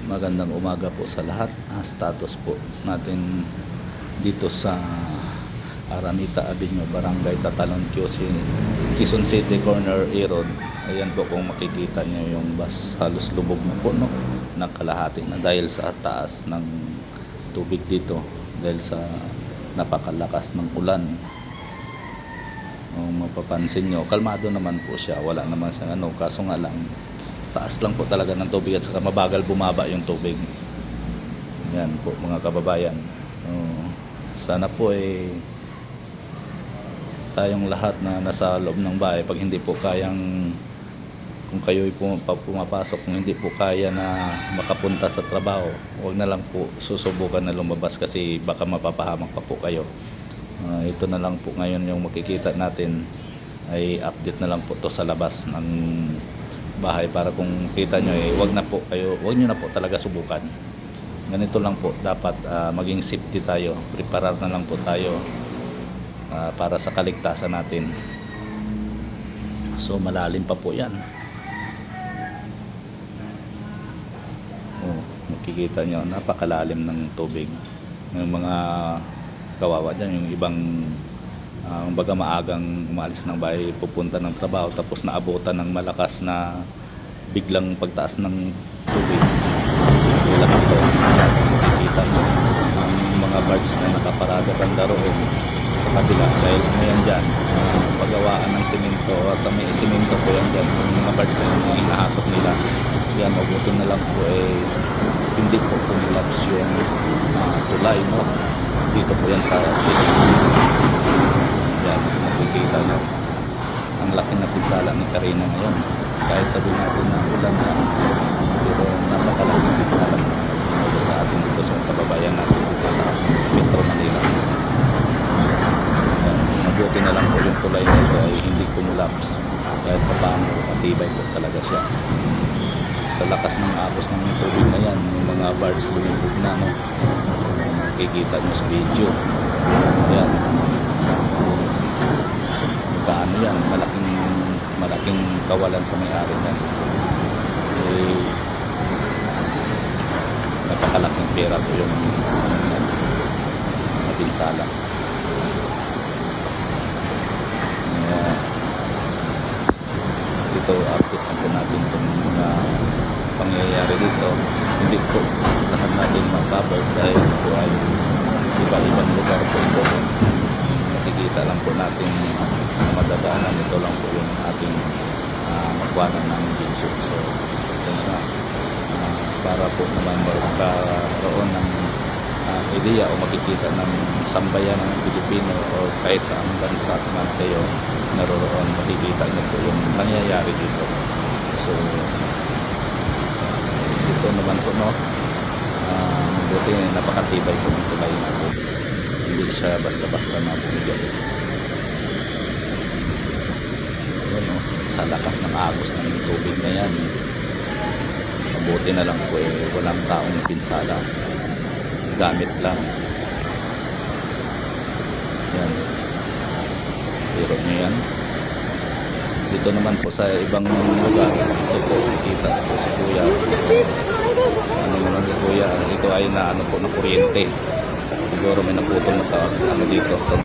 Magandang umaga po sa lahat. Status po natin dito sa Araneta Avenue, Barangay Tatalon, Quezon City, corner A Road. Ayan po, kung makikita nyo yung bus, halos lubog na po, no? Nakalahati na dahil sa taas ng tubig dito, dahil sa napakalakas ng ulan. Kung mapapansin nyo, kalmado naman po siya, wala naman siya kaso nga lang taas lang po talaga ng tubig at saka mabagal bumaba yung tubig. Yan po mga kababayan. Sana po tayong lahat na nasa loob ng bahay, pag hindi po kayang, kung kayo pumapasok, kung hindi po kaya na makapunta sa trabaho, huwag na lang po susubukan na lumabas kasi baka mapapahamak pa po kayo. Ito na lang po ngayon yung makikita natin, ay update na lang po to sa labas ng bahay para kung kita nyo wag nyo na po talaga subukan. Ganito lang po dapat, maging safety tayo, preparar na lang po tayo para sa kaligtasan natin. So malalim pa po yan. Makikita nyo napakalalim ng tubig. Yung mga kawawa dyan, yung ibang baga maagang umalis ng bahay pupunta ng trabaho, tapos naabutan ng malakas na biglang pagtaas ng tubig. Wala pa ito, makikita nyo ang mga birds na nakaparada banda roon sa kabila dahil yan dyan, paggawaan ng simento, sa may simento po yan dyan, yung mga birds na yung hinahatok nila yan. Mabuti na lang po hindi po kumulaps yung tulay, no? Dito po yan sa yan, nakikita nyo ang laki na pinsala ni Karina ngayon. Kahit sabihin natin na ulan lang, pero napakalaking pinsala sa atin dito sa kababayan natin dito sa Metro Manila. Yan, mabuti na lang po yung tulay na ito ay hindi kumulaps, kahit paano matibay po talaga siya. Sa lakas ng agos ng tubig na yan, yung mga birds lumubog na, no? Makikita nyo sa video yan. Kaano yan, malaking kawalan sa may-ari yan. Napakalaking pera po yung napinsala. Ito, update na po natin itong mga pangyayari dito. Hindi po lahat natin mag-cover dahil po ay iba-ibang lugar po ito. Makikita lang po natin na madadaanan. Ito lang po yung ating magwanan ng video. So ito na para po naman magkaroon ng ideya o makikita ng sambayan ng Pilipino o kahit sa ang bansa man kayo naroroon, makikita nyo po yung nangyayari dito. So ito naman po, no, buti napakatibay po ng tulay natin, hindi siya basta-basta na bumigay. Ano, sa lakas ng agos ng tubig na yan, mabuti na lang po walang taong pinsala, gamit lang yan. Pero nyo yan dito naman po sa ibang lugar. Ito po nakikita po si kuya, ano naman si kuya, ito ay na po na kuryente, siguro may naputol na dito.